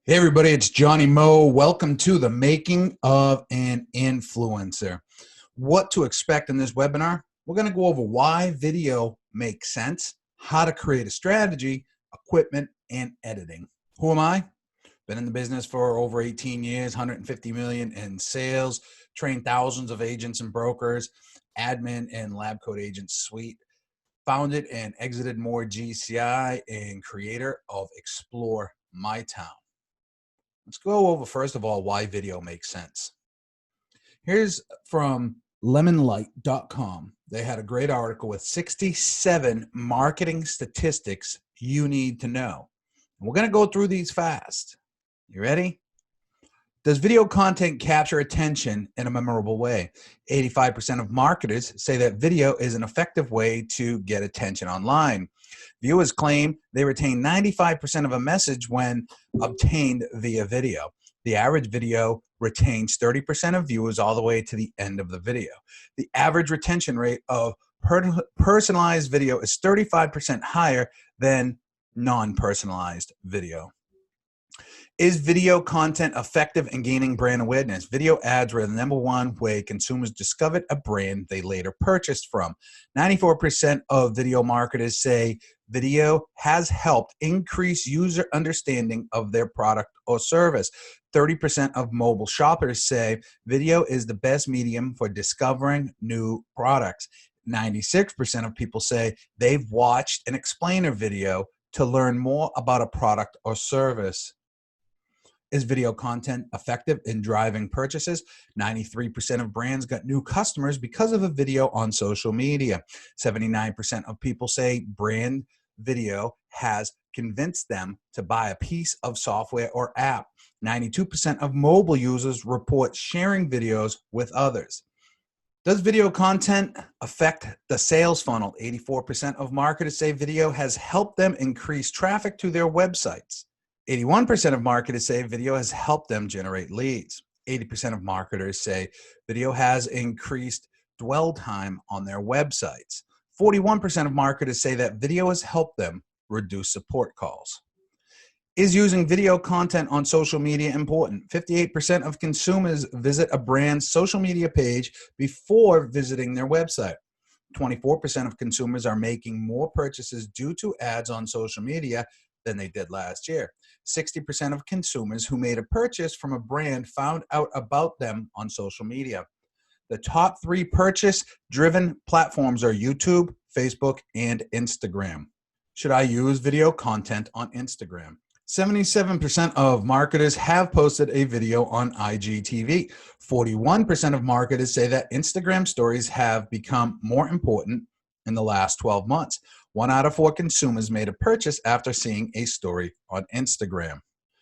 Hey everybody, it's Johnny Moe. Welcome to the Making of an Influencer. What to expect in this webinar? We're going to go over why video makes sense, how to create a strategy, equipment, and editing. Who am I? Been in the business for over 18 years, 150 million in sales, trained thousands of agents and brokers, admin and lab coat agent suite, founded and exited more GCI, and creator of Explore My Town. Let's go over, first of all, why video makes sense. Here's from lemonlight.com. They had a great article with 67 marketing statistics you need to know. And we're going to go through these fast. You ready? Does video content capture attention in a memorable way? 85% of marketers say that video is an effective way to get attention online. Viewers claim they retain 95% of a message when obtained via video. The average video retains 30% of viewers all the way to the end of the video. The average retention rate of personalized video is 35% higher than non-personalized video. Is video content effective in gaining brand awareness? Video ads were the #1 way consumers discovered a brand they later purchased from. 94% of video marketers say video has helped increase user understanding of their product or service. 30% of mobile shoppers say video is the best medium for discovering new products. 96% of people say they've watched an explainer video to learn more about a product or service. Is video content effective in driving purchases? 93% of brands got new customers because of a video on social media. 79% of people say brand video has convinced them to buy a piece of software or app. 92% of mobile users report sharing videos with others. Does video content affect the sales funnel? 84% of marketers say video has helped them increase traffic to their websites. 81% of marketers say video has helped them generate leads. 80% of marketers say video has increased dwell time on their websites. 41% of marketers say that video has helped them reduce support calls. Is using video content on social media important? 58% of consumers visit a brand's social media page before visiting their website. 24% of consumers are making more purchases due to ads on social media than they did last year. 60% of consumers who made a purchase from a brand found out about them on social media. The top 3 purchase-driven platforms are YouTube, Facebook, and Instagram. Should I use video content on Instagram? 77% of marketers have posted a video on IGTV. 41% of marketers say that Instagram stories have become more important in the last 12 months. 1 out of 4 consumers made a purchase after seeing a story on Instagram.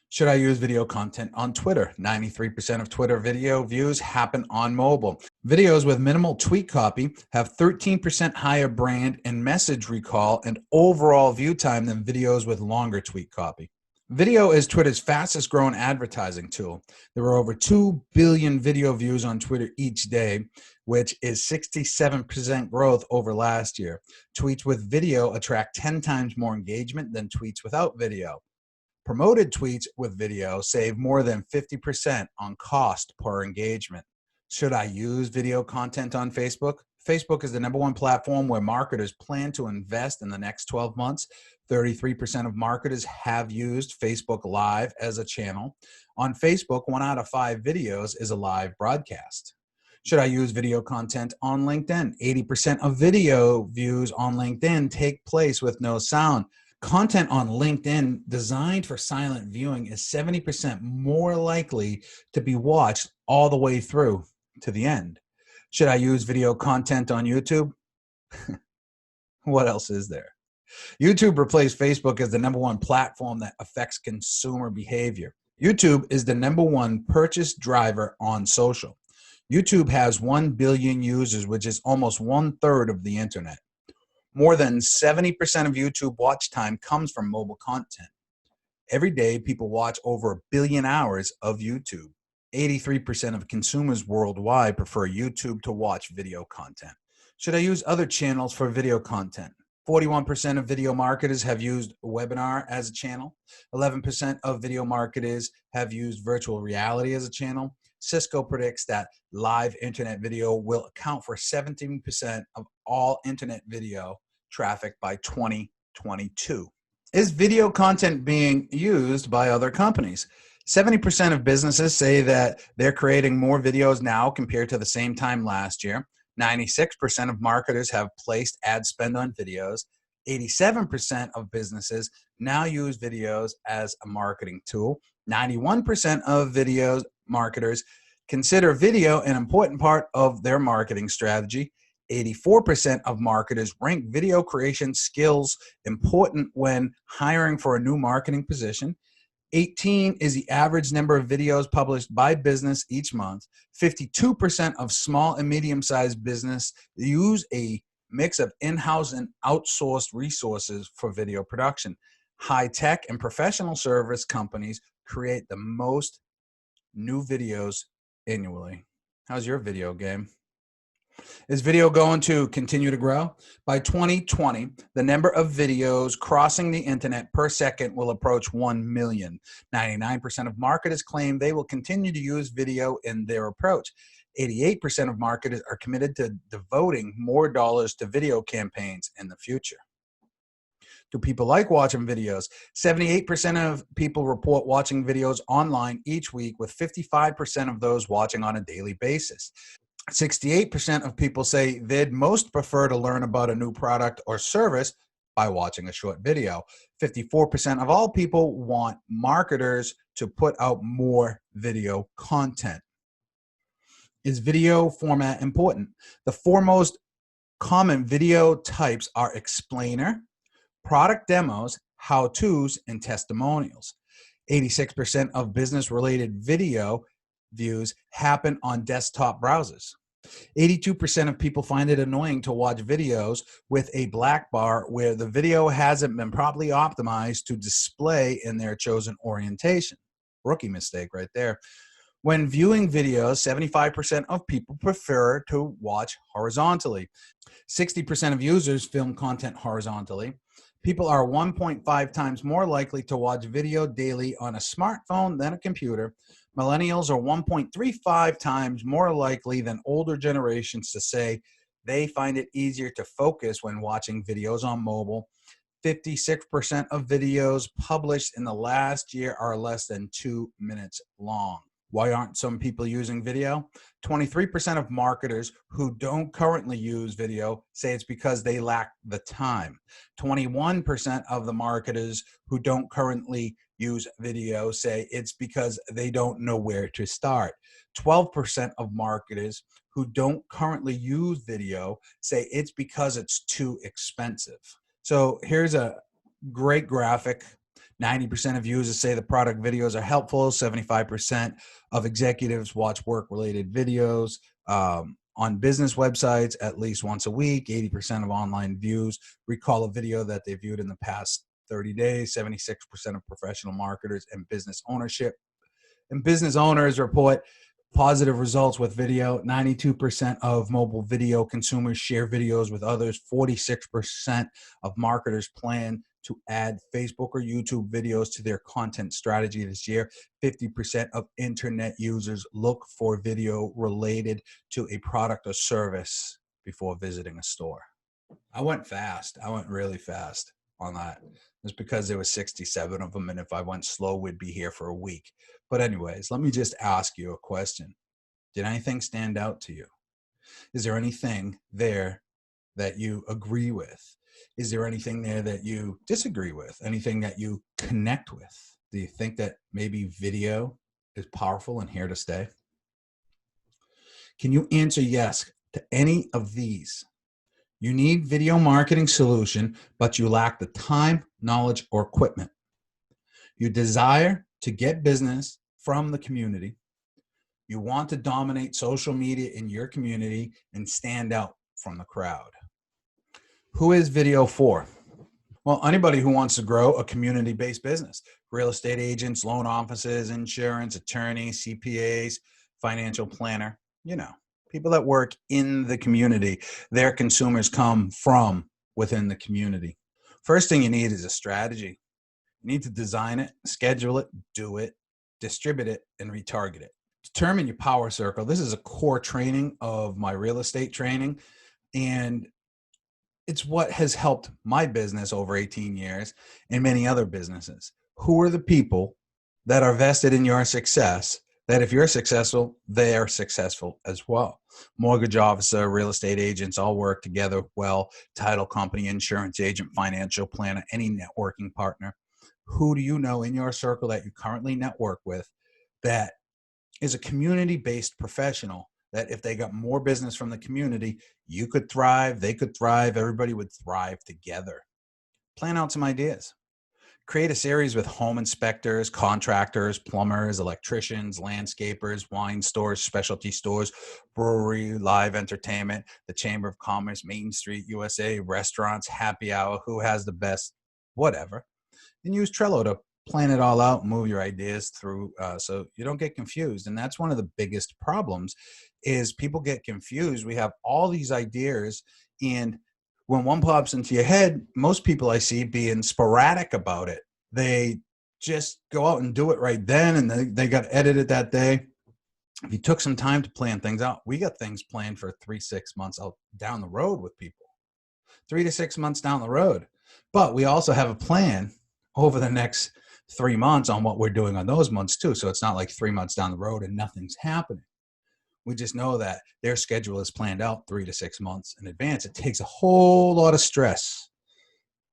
Should I use video content on Twitter? 93% of Twitter video views happen on mobile. Videos with minimal tweet copy have 13% higher brand and message recall and overall view time than videos with longer tweet copy. Video is Twitter's fastest growing advertising tool. There are over 2 billion video views on Twitter each day, which is 67% growth over last year. Tweets with video attract 10 times more engagement than tweets without video. Promoted tweets with video save more than 50% on cost per engagement. Should I use video content on Facebook? Facebook is the #1 platform where marketers plan to invest in the next 12 months. 33% of marketers have used Facebook Live as a channel. On Facebook, 1 out of 5 videos is a live broadcast. Should I use video content on LinkedIn? 80% of video views on LinkedIn take place with no sound. Content on LinkedIn designed for silent viewing is 70% more likely to be watched all the way through to the end. Should I use video content on YouTube? What else is there? YouTube replaced Facebook as the #1 platform that affects consumer behavior. YouTube is the #1 purchase driver on social. YouTube has 1 billion users, which is almost 1/3 of the internet. More than 70% of YouTube watch time comes from mobile content. Every day, people watch over 1 billion hours of YouTube. 83% of consumers worldwide prefer YouTube to watch video content. Should I use other channels for video content? 41% of video marketers have used webinar as a channel. 11% of video marketers have used virtual reality as a channel. Cisco predicts that live internet video will account for 17% of all internet video traffic by 2022. Is video content being used by other companies? 70% of businesses say that they're creating more videos now compared to the same time last year. 96% of marketers have placed ad spend on videos. 87% of businesses now use videos as a marketing tool. 91% of video marketers consider video an important part of their marketing strategy. 84% of marketers rank video creation skills important when hiring for a new marketing position. 18 is the average number of videos published by business each month. 52% of small and medium-sized business use a mix of in-house and outsourced resources for video production. High-tech and professional service companies create the most new videos annually. How's your video game? Is video going to continue to grow? By 2020, the number of videos crossing the internet per second will approach 1 million. 99% of marketers claim they will continue to use video in their approach. 88% of marketers are committed to devoting more dollars to video campaigns in the future. Do people like watching videos? 78% of people report watching videos online each week, with 55% of those watching on a daily basis. 68% of people say they'd most prefer to learn about a new product or service by watching a short video. 54% of all people want marketers to put out more video content. Is video format important? The four most common video types are explainer, product demos, how-tos, and testimonials. 86% of business-related video views happen on desktop browsers. 82% of people find it annoying to watch videos with a black bar where the video hasn't been properly optimized to display in their chosen orientation. Rookie mistake right there. When viewing videos, 75% of people prefer to watch horizontally. 60% of users film content horizontally. People are 1.5 times more likely to watch video daily on a smartphone than a computer. Millennials are 1.35 times more likely than older generations to say they find it easier to focus when watching videos on mobile. 56% of videos published in the last year are less than 2 minutes long. Why aren't some people using video? 23% of marketers who don't currently use video say it's because they lack the time. 21% of the marketers who don't currently use video say it's because they don't know where to start. 12% of marketers who don't currently use video say it's because it's too expensive. So here's a great graphic. 90% of users say the product videos are helpful. 75% of executives watch work-related videos on business websites at least once a week. 80% of online views recall a video that they viewed in the past 30 days. 76% of professional marketers and business owners report positive results with video. 92% of mobile video consumers share videos with others. 46% of marketers plan to add Facebook or YouTube videos to their content strategy this year. 50% of internet users look for video related to a product or service before visiting a store. I went fast. I went really fast on that. It's because there were 67 of them, and if I went slow, we'd be here for a week. But anyways, let me just ask you a question. Did anything stand out to you? Is there anything there that you agree with? Is there anything there that you disagree with? Anything that you connect with? Do you think that maybe video is powerful and here to stay? Can you answer yes to any of these? You need video marketing solution, but you lack the time, knowledge, or equipment. You desire to get business from the community. You want to dominate social media in your community and stand out from the crowd. Who is video for? Well, anybody who wants to grow a community-based business. Real estate agents, loan offices, insurance, attorneys, CPAs, financial planner, people that work in the community. Their consumers come from within the community. First thing you need is a strategy. You need to design it, schedule it, do it, distribute it, and retarget it. Determine your power circle. This is a core training of my real estate training, and it's what has helped my business over 18 years and many other businesses. Who are the people that are vested in your success, that if you're successful, they are successful as well? Mortgage officer, real estate agents all work together well, title company, insurance agent, financial planner, any networking partner. Who do you know in your circle that you currently network with that is a community-based professional, that if they got more business from the community, you could thrive, they could thrive, everybody would thrive together? Plan out some ideas. Create a series with home inspectors, contractors, plumbers, electricians, landscapers, wine stores, specialty stores, brewery, live entertainment, the Chamber of Commerce, Main Street USA, restaurants, happy hour, who has the best, whatever. And use Trello to plan it all out, move your ideas through, so you don't get confused. And that's one of the biggest problems, is people get confused. We have all these ideas, and when one pops into your head, most people I see being sporadic about it. They just go out and do it right then, and they got edited that day. If you took some time to plan things out, we got things planned for 3-6 months out down the road with people, 3 to 6 months down the road. But we also have a plan over the next 3 months on what we're doing on those months too. So it's not like 3 months down the road and nothing's happening. We just know that their schedule is planned out 3 to 6 months in advance. It takes a whole lot of stress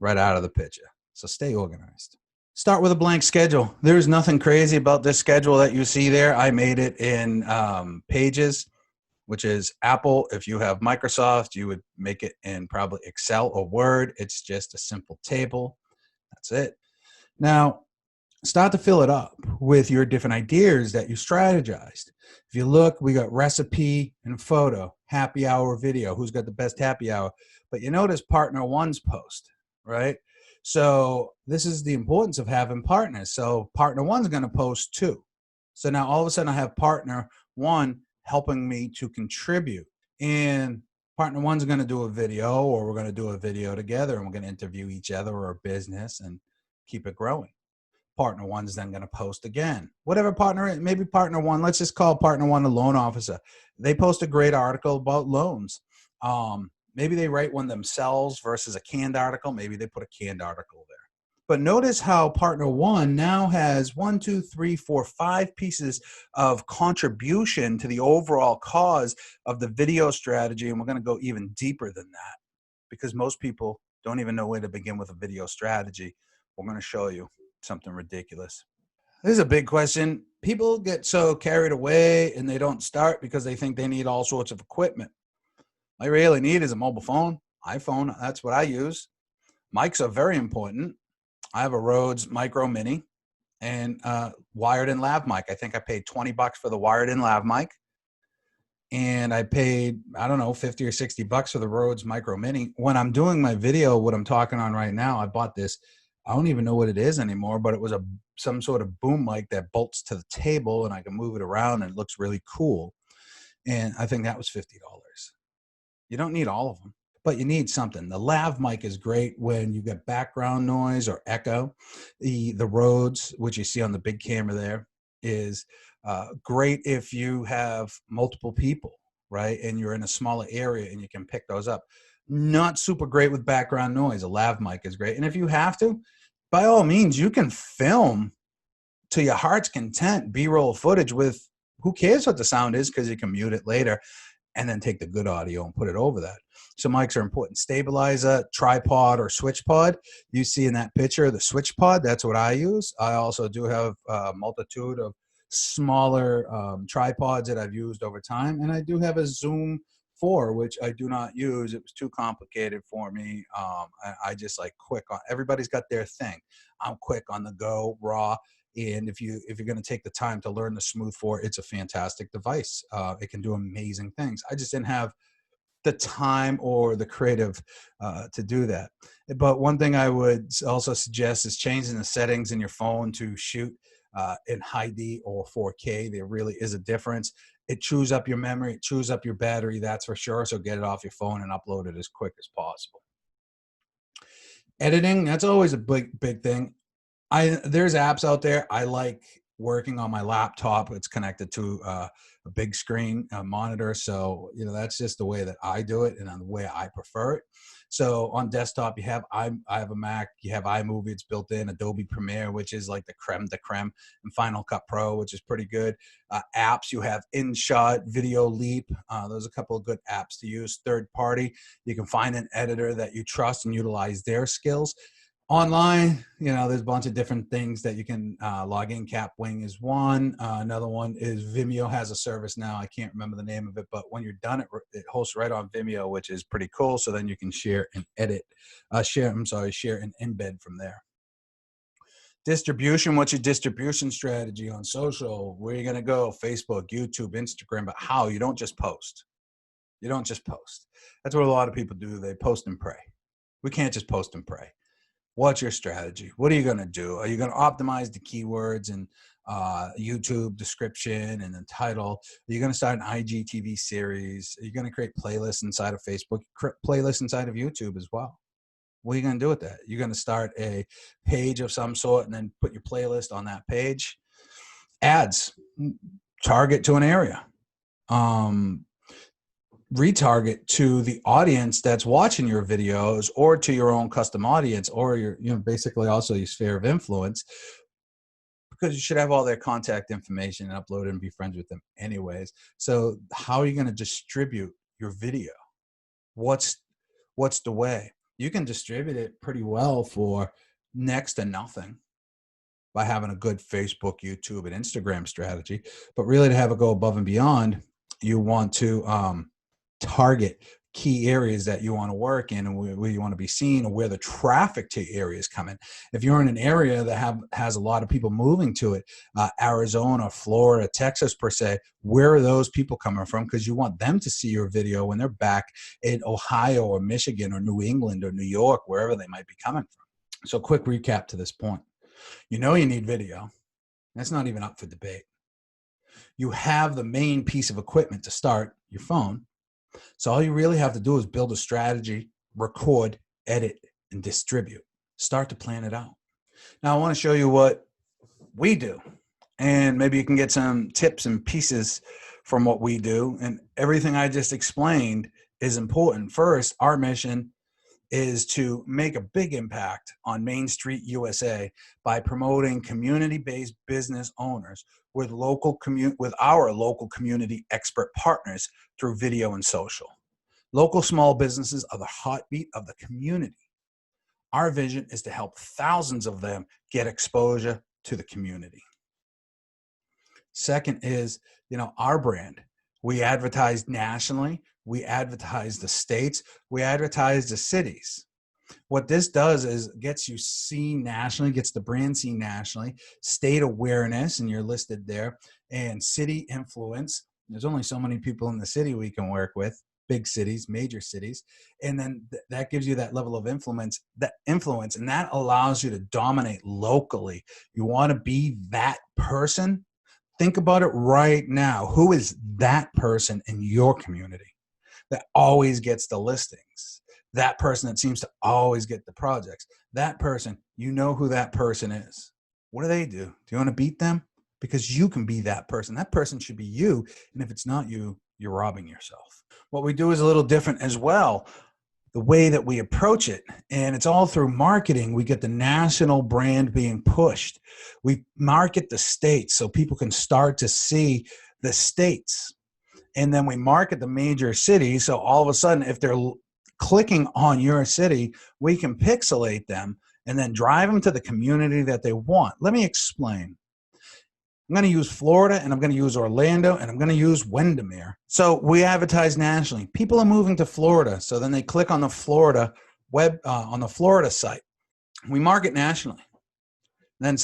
right out of the picture. So stay organized. Start with a blank schedule. There's nothing crazy about this schedule that you see there. I made it in Pages, which is Apple. If you have Microsoft, you would make it in probably Excel or Word. It's just a simple table. That's it. Now, start to fill it up with your different ideas that you strategized. If you look, we got recipe and photo, happy hour video. Who's got the best happy hour? But you notice partner one's post, right? So this is the importance of having partners. So partner one's going to post too. So now all of a sudden I have partner one helping me to contribute. And partner one's going to do a video, or we're going to do a video together, and we're going to interview each other or a business and keep it growing. Partner one's then going to post again. Whatever partner, maybe partner one, let's just call partner one a loan officer. They post a great article about loans. Maybe they write one themselves versus a canned article. Maybe they put a canned article there. But notice how partner one now has 1, 2, 3, 4, 5 pieces of contribution to the overall cause of the video strategy. And we're going to go even deeper than that, because most people don't even know where to begin with a video strategy. We're going to show you something ridiculous. This is a big question. People get so carried away and they don't start because they think they need all sorts of equipment. All you really need is a mobile phone, iPhone. That's what I use. Mics are very important. I have a Rhodes Micro Mini and wired in lav mic. I think I paid $20 for the wired in lav mic. And I paid, I don't know, 50 or 60 bucks for the Rhodes Micro Mini. When I'm doing my video, what I'm talking on right now, I bought this. I don't even know what it is anymore, but it was some sort of boom mic that bolts to the table and I can move it around and it looks really cool. And I think that was $50. You don't need all of them, but you need something. The lav mic is great when you get background noise or echo. The Rhodes, which you see on the big camera there, is great if you have multiple people, right? And you're in a smaller area and you can pick those up. Not super great with background noise. A lav mic is great. And if you have to, by all means, you can film to your heart's content B-roll footage with, who cares what the sound is, because you can mute it later and then take the good audio and put it over that. So mics are important. Stabilizer, tripod, or switch pod. You see in that picture, the switch pod, that's what I use. I also do have a multitude of smaller tripods that I've used over time. And I do have a Zoom 4, which I do not use. It was too complicated for me. I just like quick on, everybody's got their thing. I'm quick on the go, raw. And if you're going to take the time to learn the Smooth 4, it's a fantastic device. It can do amazing things. I just didn't have the time or the creative to do that. But one thing I would also suggest is changing the settings in your phone to shoot in high D or 4K. There really is a difference. It chews up your memory, it chews up your battery, that's for sure. So get it off your phone and upload it as quick as possible. Editing, that's always a big thing. There's apps out there. I like working on my laptop. It's connected to a big screen monitor, so that's just the way that I do it and the way I prefer it. So on desktop, I have a Mac. You have iMovie. It's built in. Adobe Premiere, which is like the creme de creme, and Final Cut Pro, which is pretty good. Apps, you have InShot, Video Leap. Those are a couple of good apps to use. Third party, you can find an editor that you trust and utilize their skills. Online, there's a bunch of different things that you can log in. Capwing is one. Another one is Vimeo has a service now. I can't remember the name of it, but when you're done, it hosts right on Vimeo, which is pretty cool. So then you can share and share and embed from there. Distribution, what's your distribution strategy on social? Where are you going to go? Facebook, YouTube, Instagram, but how? You don't just post. You don't just post. That's what a lot of people do. They post and pray. We can't just post and pray. What's your strategy? What are you going to do? Are you going to optimize the keywords and YouTube description and the title? Are you going to start an IGTV series? Are you going to create playlists inside of Facebook, playlists inside of YouTube as well? What are you going to do with that? You're going to start a page of some sort and then put your playlist on that page. Ads, target to an area. Retarget to the audience that's watching your videos, or to your own custom audience, or your basically also your sphere of influence, because you should have all their contact information and upload it and be friends with them anyways. So how are you going to distribute your video? What's the way? You can distribute it pretty well for next to nothing by having a good Facebook, YouTube, and Instagram strategy. But really, to have it go above and beyond, you want to target key areas that you want to work in, and where you want to be seen, or where the traffic to your area is coming. If you're in an area that has a lot of people moving to it, Arizona, Florida, Texas per se, where are those people coming from? Because you want them to see your video when they're back in Ohio or Michigan or New England or New York, wherever they might be coming from. So quick recap to this point. You need video. That's not even up for debate. You have the main piece of equipment to start, your phone. So all you really have to do is build a strategy, record, edit, and distribute. Start to plan it out. Now I want to show you what we do, and maybe you can get some tips and pieces from what we do. And everything I just explained is important. First, our mission is to make a big impact on Main Street USA by promoting community-based business owners with our local community expert partners through video and social. Local small businesses are the heartbeat of the community. Our vision is to help thousands of them get exposure to the community. Second is, our brand. We advertise nationally. We advertise the states. We advertise the cities. What this does is gets you seen nationally, gets the brand seen nationally, state awareness, and you're listed there, and city influence. There's only so many people in the city we can work with, big cities, major cities, and then that gives you that level of influence, and that allows you to dominate locally. You want to be that person? Think about it right now. Who is that person in your community that always gets the listings? That person that seems to always get the projects? That person, you know who that person is. What do they do? Do you want to beat them? Because you can be that person. That person should be you. And if it's not you, you're robbing yourself. What we do is a little different as well. The way that we approach it, and it's all through marketing. We get the national brand being pushed. We market the states so people can start to see the states. And then we market the major cities. So all of a sudden, if they're clicking on your city, we can pixelate them and then drive them to the community that they want. Let me explain. I'm going to use Florida, and I'm going to use Orlando, and I'm going to use Windermere. So we advertise nationally. People are moving to Florida, so then they click on the Florida on the Florida site. We market nationally. Then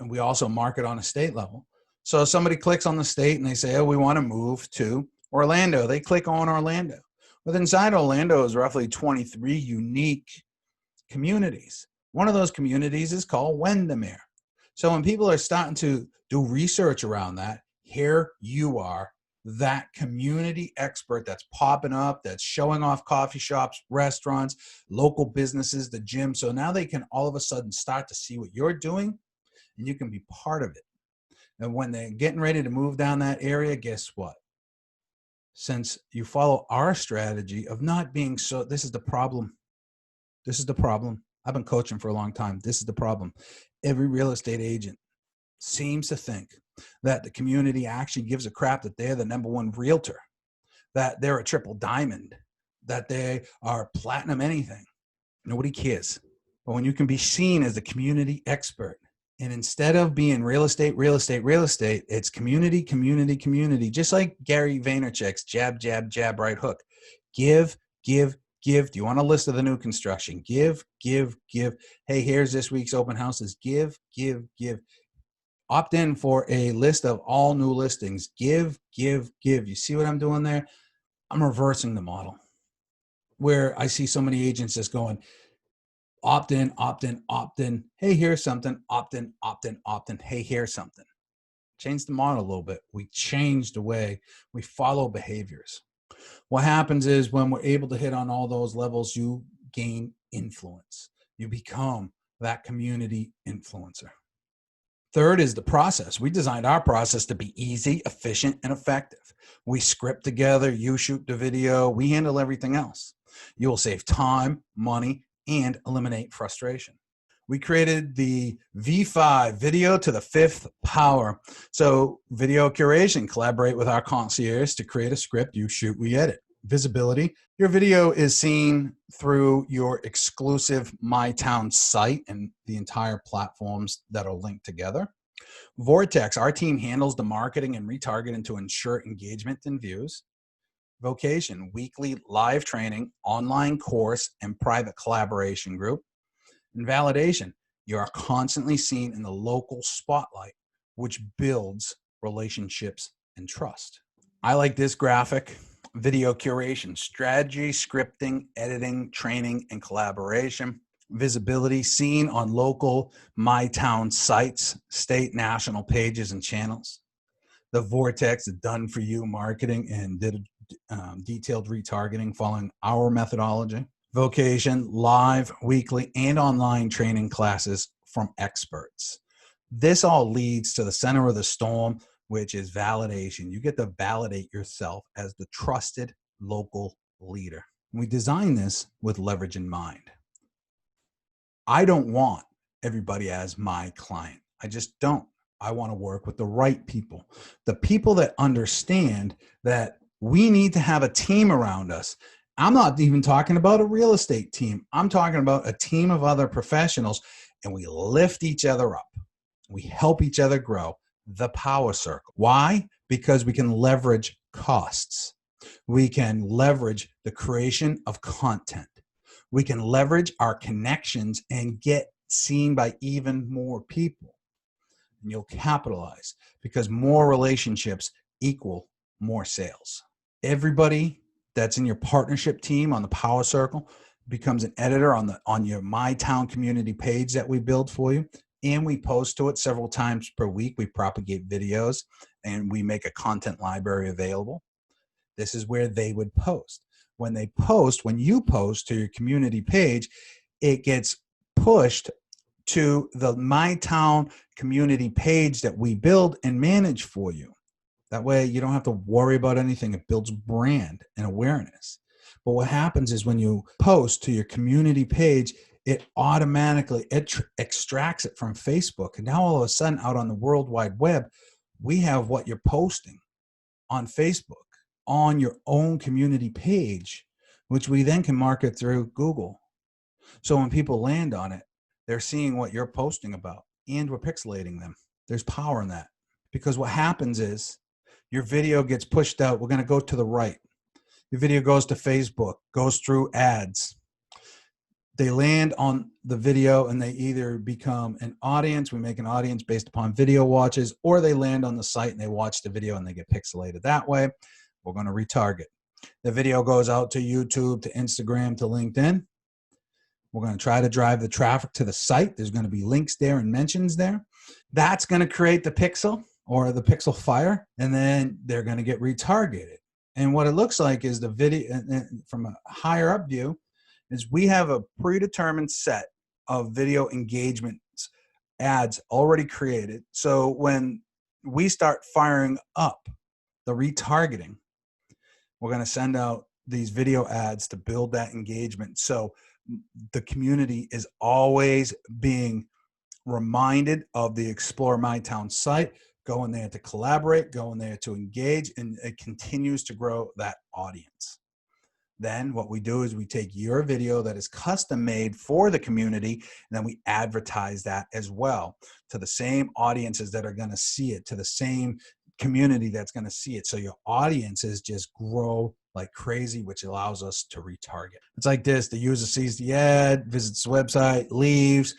we also market on a state level. So somebody clicks on the state and they say, oh, we want to move to Orlando. They click on Orlando. But inside Orlando is roughly 23 unique communities. One of those communities is called Windermere. So when people are starting to do research around that, here you are that community expert that's popping up, that's showing off coffee shops, restaurants, local businesses, the gym. So now they can all of a sudden start to see what you're doing and you can be part of it. And when they're getting ready to move down that area, guess what? Since you follow our strategy of not being so, this is the problem. This is the problem. I've been coaching for a long time. This is the problem. Every real estate agent seems to think that the community actually gives a crap that they're the number one realtor, that they're a triple diamond, that they are platinum anything. Nobody cares. But when you can be seen as a community expert, and instead of being real estate, it's community, community, community. Just like Gary Vaynerchuk's jab, jab, jab, right hook. Give, give, give. Do you want a list of the new construction? Give, give, give. Hey, here's this week's open houses. Give, give, give. Opt in for a list of all new listings. Give, give, give. You see what I'm doing there? I'm reversing the model where I see so many agents just going, opt in, opt in, opt in. Hey, here's something. Opt in, opt in, opt in. Hey, here's something. Change the model a little bit. We change the way we follow behaviors. What happens is when we're able to hit on all those levels, you gain influence. You become that community influencer. Third is the process. We designed our process to be easy, efficient, and effective. We script together, you shoot the video, we handle everything else. You will save time, money, and eliminate frustration. We created the V5 video to the fifth power. So video curation, collaborate with our concierge to create a script, you shoot, we edit. Visibility, your video is seen through your exclusive MyTown site and the entire platforms that are linked together. Vortex, our team handles the marketing and retargeting to ensure engagement and views. Vocation, weekly live training, online course, and private collaboration group. And validation, you are constantly seen in the local spotlight, which builds relationships and trust. I like this graphic. Video curation, strategy, scripting, editing, training, and collaboration. Visibility, seen on local MyTown sites, state, national pages, and channels. The Vortex, done for you marketing and detailed retargeting following our methodology. Vocation, live, weekly, and online training classes from experts. This all leads to the center of the storm, which is validation. You get to validate yourself as the trusted local leader. We design this with leverage in mind. I don't want everybody as my client. I just don't. I want to work with the right people, the people that understand that we need to have a team around us. I'm not even talking about a real estate team. I'm talking about a team of other professionals, and we lift each other up. We help each other grow. The power circle. Why? Because we can leverage costs. We can leverage the creation of content. We can leverage our connections and get seen by even more people. And you'll capitalize because more relationships equal more sales. Everybody that's in your partnership team on the power circle becomes an editor on your MyTown community page that we build for you. And we post to it several times per week. We propagate videos and we make a content library available. This is where they would post. When you post to your community page, it gets pushed to the MyTown community page that we build and manage for you. That way you don't have to worry about anything. It builds brand and awareness. But what happens is when you post to your community page, it automatically extracts it from Facebook. And now all of a sudden out on the World Wide Web, we have what you're posting on Facebook on your own community page, which we then can market through Google. So when people land on it, they're seeing what you're posting about and we're pixelating them. There's power in that because what happens is your video gets pushed out. We're going to go to the right. Your video goes to Facebook, goes through ads. They land on the video and they either become an audience. We make an audience based upon video watches, or they land on the site and they watch the video and they get pixelated that way. We're going to retarget. The video goes out to YouTube, to Instagram, to LinkedIn. We're going to try to drive the traffic to the site. There's going to be links there and mentions there. That's going to create the pixel. or the pixel fire, and then they're going to get retargeted. And what it looks like is the video from a higher up view is we have a predetermined set of video engagements ads already created. So when we start firing up the retargeting, we're going to send out these video ads to build that engagement. So the community is always being reminded of the Explore My Town site, going there to collaborate, going there to engage, and it continues to grow that audience. Then what we do is we take your video that is custom made for the community, and then we advertise that as well to the same audiences that are going to see it, to the same community that's going to see it. So your audiences just grow like crazy, which allows us to retarget. It's like this: the user sees the ad, visits the website, leaves.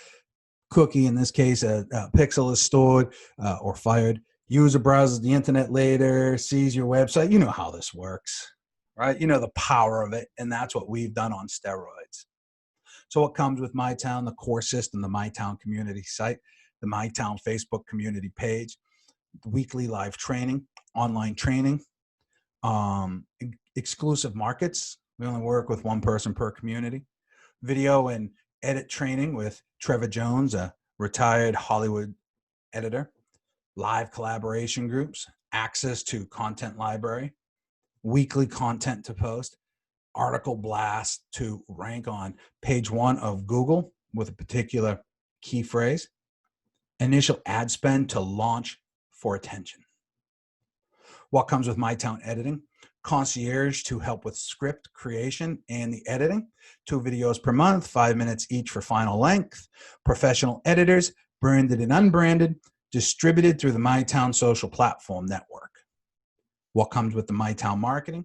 Cookie, in this case, a pixel is stored or fired. User browses the internet later, sees your website. You know how this works, right? You know the power of it, and that's what we've done on steroids. So what comes with MyTown? The core system, the MyTown community site, the MyTown Facebook community page, weekly live training, online training, exclusive markets. We only work with one person per community. Video and edit training with Trevor Jones, a retired Hollywood editor. Live collaboration groups, access to content library, weekly content to post, article blast to rank on page 1 of Google with a particular key phrase, initial ad spend to launch for attention. What comes with MyTown editing? Concierge to help with script creation and the editing, 2 videos per month, 5 minutes each for final length, professional editors, branded and unbranded, distributed through the MyTown social platform network. What comes with the MyTown marketing?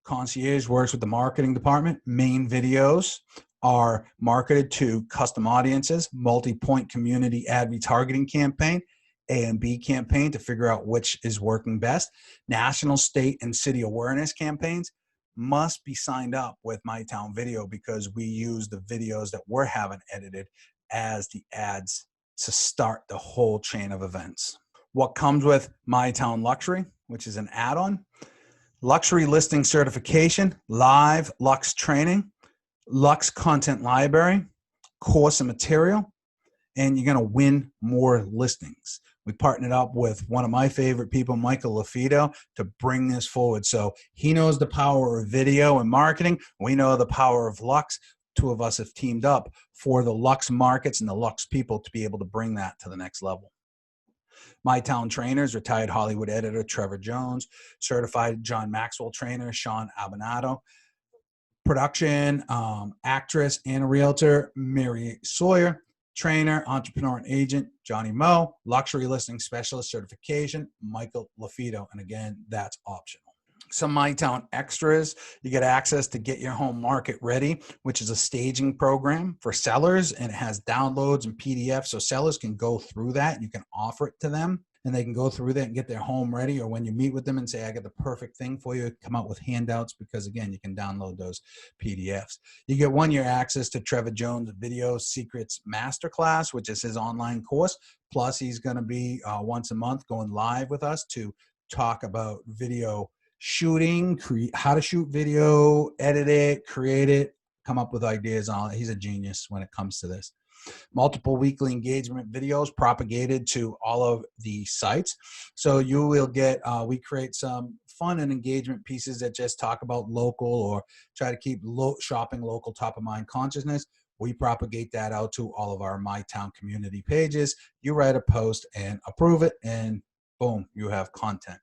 Concierge works with the marketing department. Main videos are marketed to custom audiences, multi-point community ad retargeting campaign, A and B campaign to figure out which is working best. National, state, and city awareness campaigns must be signed up with MyTown Video because we use the videos that we're having edited as the ads to start the whole chain of events. What comes with MyTown Luxury, which is an add-on? Luxury listing certification, live Lux training, Lux content library, course and material, and you're going to win more listings. We partnered up with one of my favorite people, Michael LaFido, to bring this forward. So he knows the power of video and marketing. We know the power of Lux. 2 of us have teamed up for the Lux markets and the Lux people to be able to bring that to the next level. MyTown trainers, retired Hollywood editor Trevor Jones, certified John Maxwell trainer Sean Abinato, production actress and a realtor Mary Sawyer, trainer, entrepreneur, and agent Johnny Moe, luxury listing specialist certification Michael LaFido, and again, that's optional. Some MyTown extras: you get access to Get Your Home Market Ready, which is a staging program for sellers, and it has downloads and PDFs so sellers can go through that and you can offer it to them and they can go through that and get their home ready, or when you meet with them and say, I got the perfect thing for you, come out with handouts, because again, you can download those PDFs. You get 1-year access to Trevor Jones Video Secrets Masterclass, which is his online course. Plus he's going to be once a month going live with us to talk about video shooting, how to shoot video, edit it, create it, come up with ideas on it. He's a genius when it comes to this. Multiple weekly engagement videos propagated to all of the sites. So you will get, we create some fun and engagement pieces that just talk about local or try to keep shopping local top of mind consciousness. We propagate that out to all of our MyTown community pages. You write a post and approve it, and boom, you have content.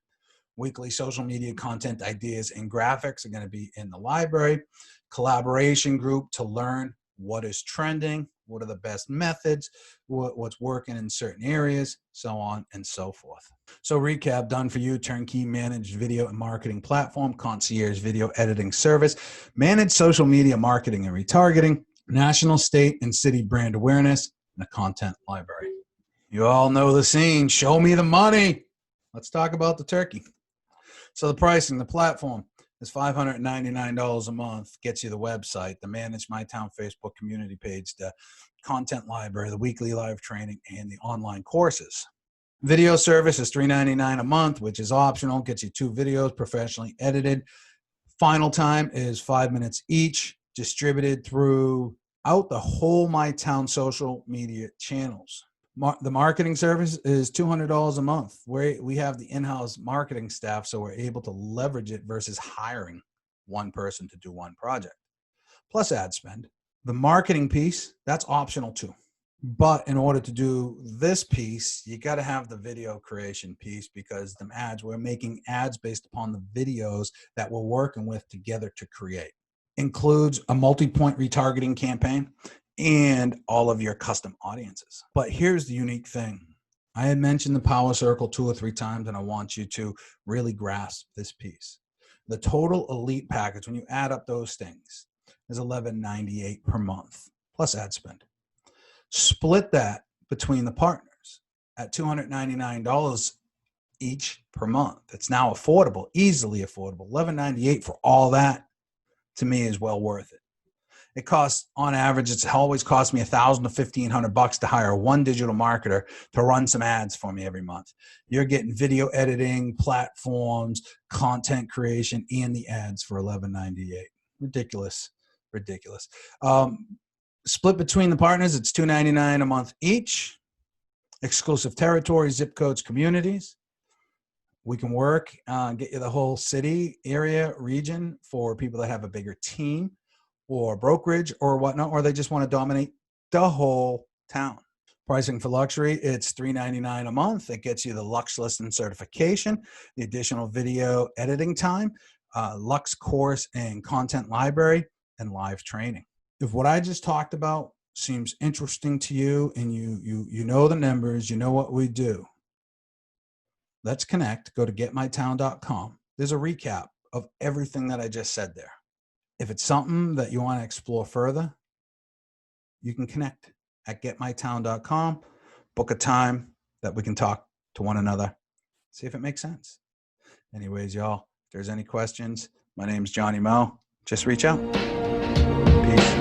Weekly social media content ideas and graphics are going to be in the library. Collaboration group to learn what is trending, what are the best methods, what's working in certain areas, so on and so forth. So recap done for you: turnkey managed video and marketing platform, concierge video editing service, managed social media marketing and retargeting, national, state, and city brand awareness, and a content library. You all know the scene. Show me the money. Let's talk about the turkey. So the pricing, the platform is $599 a month, gets you the website, the managed MyTown Facebook community page, the content library, the weekly live training, and the online courses. Video service is $3.99 a month, which is optional. Gets you 2 videos professionally edited. Final time is 5 minutes each, distributed throughout the whole My Town social media channels. The marketing service is $200 a month. We have the in-house marketing staff, so we're able to leverage it versus hiring one person to do one project. Plus ad spend. The marketing piece, that's optional too. But in order to do this piece, you got to have the video creation piece, because we're making ads based upon the videos that we're working with together to create. Includes a multi-point retargeting campaign and all of your custom audiences. But here's the unique thing. I had mentioned the power circle 2 or 3 times, and I want you to really grasp this piece. The total elite package, when you add up those things, is $11.98 per month plus ad spend. Split that between the partners at $299 each per month. It's now affordable, easily affordable. $11.98 for all that, to me, is well worth it. It costs, on average, it's always cost me $1,000 to $1,500 to hire one digital marketer to run some ads for me every month. You're getting video editing, platforms, content creation, and the ads for $11.98. Ridiculous. Split between the partners, it's $2.99 a month each. Exclusive territories, zip codes, communities. We can work, get you the whole city, area, region for people that have a bigger team or brokerage or whatnot, or they just want to dominate the whole town. Pricing for luxury, it's $3.99 a month. It gets you the Lux Listing certification, the additional video editing time, Lux course and content library, and live training. If what I just talked about seems interesting to you, and you know the numbers, you know what we do, let's connect. Go to getmytown.com. There's a recap of everything that I just said there. If it's something that you want to explore further, you can connect at getmytown.com. Book a time that we can talk to one another. See if it makes sense. Anyways, y'all, if there's any questions, my name's Johnny Mo. Just reach out. Peace.